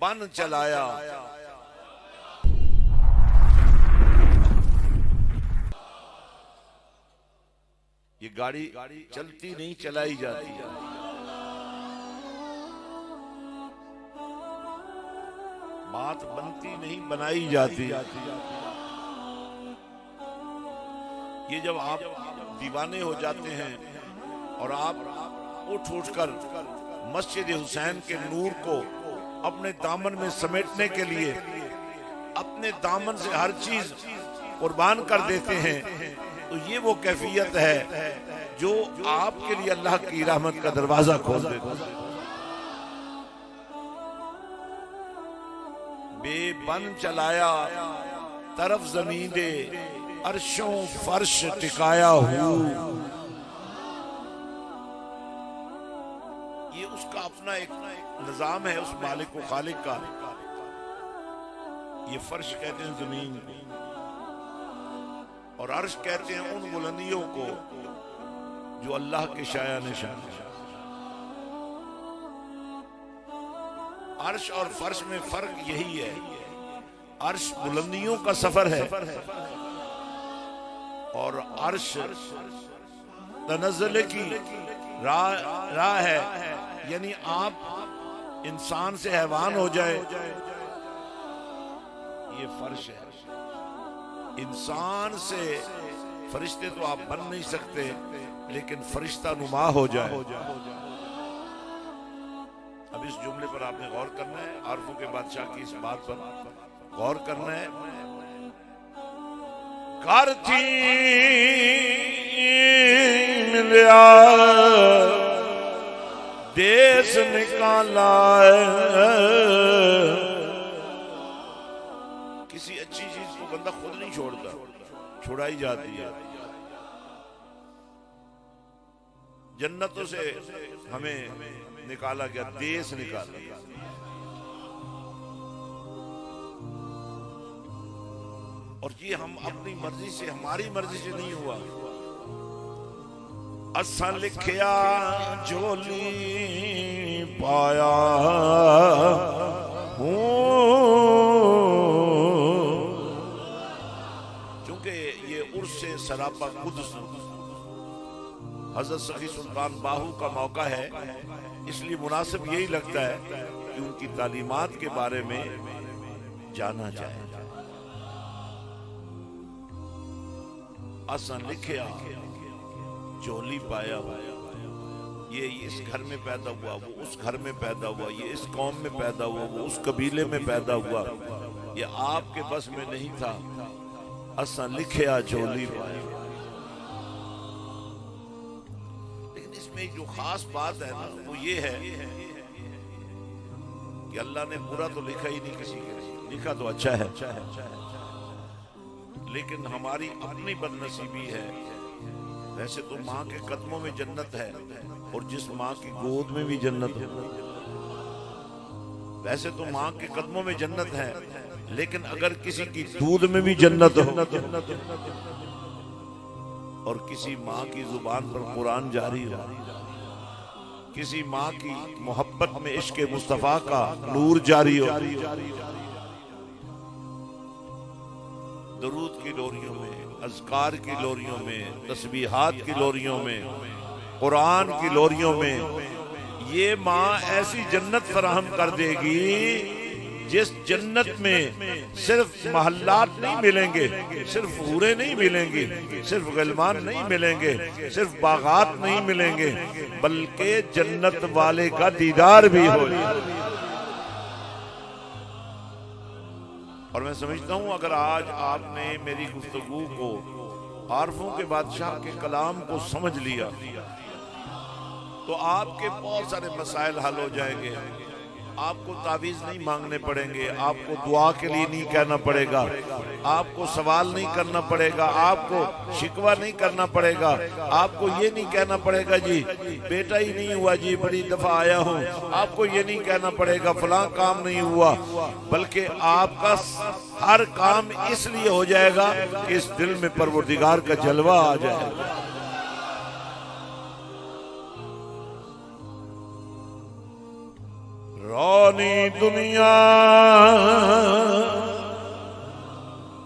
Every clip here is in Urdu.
بن چلایا. یہ گاڑی چلتی نہیں چلائی جاتی ہے. بات بنتی نہیں بنائی جاتی. یہ جب آپ دیوانے ہو جاتے ہیں اور آپ اٹھ کر مسجد حسین کے نور کو اپنے دامن میں سمیٹنے کے لیے اپنے دامن سے ہر چیز قربان کر دیتے ہیں تو یہ وہ کیفیت ہے جو آپ کے لیے اللہ کی رحمت کا دروازہ کھول دیتا ہے. بے بن چلایا طرف زمین دے عرشوں فرش ٹکایا ہوں. یہ اس کا اپنا ایک نظام ہے اس مالک و خالق کا. یہ فرش کہتے ہیں زمین کو اور عرش کہتے ہیں ان بلندیوں کو جو اللہ کے شایع نشان ہے. عرش اور فرش میں فرق یہی ہے. عرش بلندیوں کا سفر ہے اور عرش تنزل کی راہ ہے. یعنی آپ انسان سے حیوان ہو جائے یہ فرش ہے. انسان سے فرشتے تو آپ بن نہیں سکتے لیکن فرشتہ نما ہو جائے. اب اس جملے پر آپ نے غور کرنا ہے. عارفوں کے بادشاہ کی اس بات پر غور کرنا ہے. کرتی ملیا دیس نکالا کسی اچھی چیز کو بندہ خود نہیں چھوڑتا چھڑائی جاتی ہے. جنتوں سے ہمیں نکالا گیا دیس نکالا گیا. اور یہ ہم اپنی مرضی سے ہماری مرضی سے نہیں ہوا. اساں لکھیا جولی پایا ہوں. چونکہ یہ عرس سراپا قدس حضرت سخی سلطان باہو کا موقع ہے اس لیے مناسب یہی لگتا ہے کہ ان کی تعلیمات کے بارے میں جانا جائے. اساں لکھیا جولی پایا. یہ اس گھر میں پیدا ہوا وہ اس گھر میں پیدا ہوا. یہ اس قوم میں پیدا ہوا وہ اس قبیلے میں پیدا ہوا. یہ آپ کے بس میں نہیں تھا. اساں لکھیا جولی پایا. لیکن اس میں جو خاص بات ہے نا وہ یہ ہے کہ اللہ نے برا تو لکھا ہی نہیں کسی کے. لکھا تو اچھا ہے لیکن ہماری اپنی بدنصیبی ہے. ویسے تو ماں کے قدموں میں جنت ہے اور جس ماں کی گود میں بھی جنت ہے. ویسے تو ماں کے قدموں میں جنت ہے لیکن اگر کسی کی دودھ میں بھی جنت ہو اور کسی ماں کی زبان پر قرآن جاری ہو, کسی ماں کی محبت میں عشق مصطفیٰ کا نور جاری ہو, درود کی لوریوں میں, اذکار کی لوریوں میں, تسبیحات کی لوریوں میں, قرآن کی لوریوں میں, یہ ماں ایسی جنت فراہم کر دے گی جس جنت میں صرف محلات نہیں ملیں گے, صرف حوریں نہیں ملیں گی, صرف غلمان نہیں ملیں گے, صرف باغات نہیں ملیں گے, بلکہ جنت والے کا دیدار بھی ہو. اور میں سمجھتا ہوں اگر آج آپ نے میری گفتگو کو عارفوں کے بادشاہ کے کلام کو سمجھ لیا تو آپ کے بہت سارے مسائل حل ہو جائیں گے. آپ کو تعویذ نہیں مانگنے پڑیں گے, آپ کو دعا کے لیے نہیں کہنا پڑے گا, آپ کو سوال نہیں کرنا پڑے گا, آپ کو شکوہ نہیں کرنا پڑے گا, آپ کو یہ نہیں کہنا پڑے گا جی بیٹا ہی نہیں ہوا جی بڑی دفعہ آیا ہوں, آپ کو یہ نہیں کہنا پڑے گا فلاں کام نہیں ہوا, بلکہ آپ کا ہر کام اس لیے ہو جائے گا کہ اس دل میں پروردگار کا جلوہ آ جائے گا. رونی دنیا.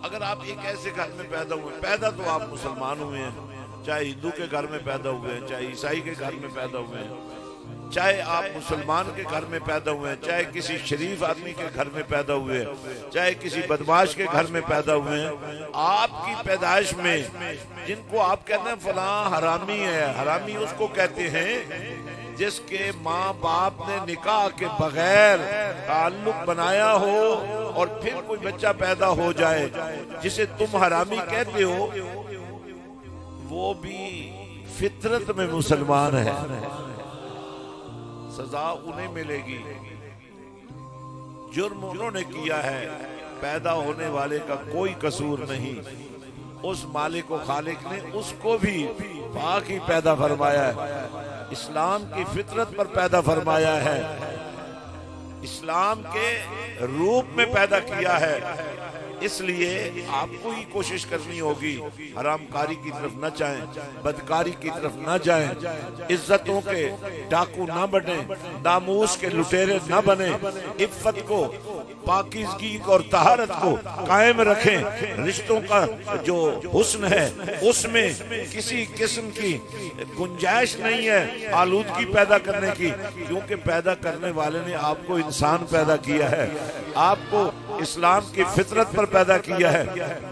اگر آپ ایک ایسے گھر میں پیدا ہوئے، پیدا تو آپ مسلمان ہوئے ہیں، چاہے ہندو کے گھر میں پیدا ہوئے ہیں، چاہے عیسائی کے گھر میں پیدا ہوئے ہیں، چاہے آپ مسلمان کے گھر میں پیدا ہوئے ہیں، چاہے کسی شریف آدمی کے گھر میں پیدا ہوئے ہیں، چاہے کسی بدماش کے گھر میں پیدا ہوئے ہیں، آپ کی پیدائش میں جن کو آپ کہتے ہیں فلاں حرامی ہے، حرامی اس کو کہتے ہیں جس کے ماں باپ نے نکاح کے بغیر تعلق بنایا ہو اور پھر کوئی بچہ پیدا ہو جائے جسے تم حرامی کہتے ہو، وہ بھی فطرت میں مسلمان ہے، سزا انہیں ملے گی. جرم انہوں نے کیا ہے، پیدا ہونے والے کا کوئی قصور نہیں. اس مالک و خالق نے اس کو بھی پاک ہی پیدا فرمایا ہے، اسلام کی فطرت پر پیدا فرمایا ہے، اسلام کے روپ میں پیدا کیا ہے. اس لیے آپ کو ہی کوشش کرنی ہوگی حرام کاری کی طرف نہ جائیں، بدکاری کی طرف نہ جائیں، عزتوں کے ڈاکو نہ بنیں، ناموس کے لٹیرے نہ بنیں، عفت کو، پاکیزگی اور طہارت کو قائم رکھیں. رشتوں کا جو حسن ہے اس میں کسی قسم کی گنجائش نہیں ہے آلودگی پیدا کرنے کی، کیونکہ پیدا کرنے والے نے آپ کو انسان پیدا کیا ہے، آپ کو اسلام کی فطرت پر پیدا کیا ہے.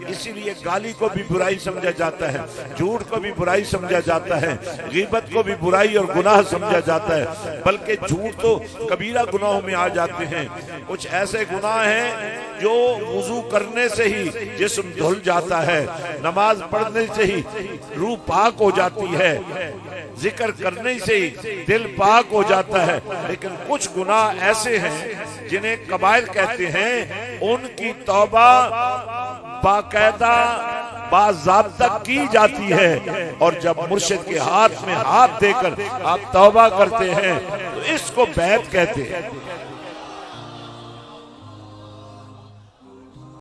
اسی لیے گالی کو بھی برائی سمجھا جاتا ہے، جھوٹ کو بھی برائی سمجھا جاتا ہے، غیبت کو بھی برائی اور گناہ سمجھا جاتا ہے، بلکہ جھوٹ تو کبیرہ گناہوں میں آ جاتے ہیں. کچھ ایسے گناہ ہیں جو وضو کرنے سے ہی جسم دھل جاتا ہے، نماز پڑھنے سے ہی روح پاک ہو جاتی ہے، ذکر کرنے سے ہی دل پاک ہو جاتا ہے. لیکن کچھ گناہ ایسے ہیں جنہیں کبائر کہتے ہیں، ان کی توبہ باقاعدہ باضابطہ کی جاتی ہے، اور جب مرشد کے ہاتھ میں ہاتھ دے کر آپ توبہ کرتے ہیں تو اس کو بیعت کہتے ہیں.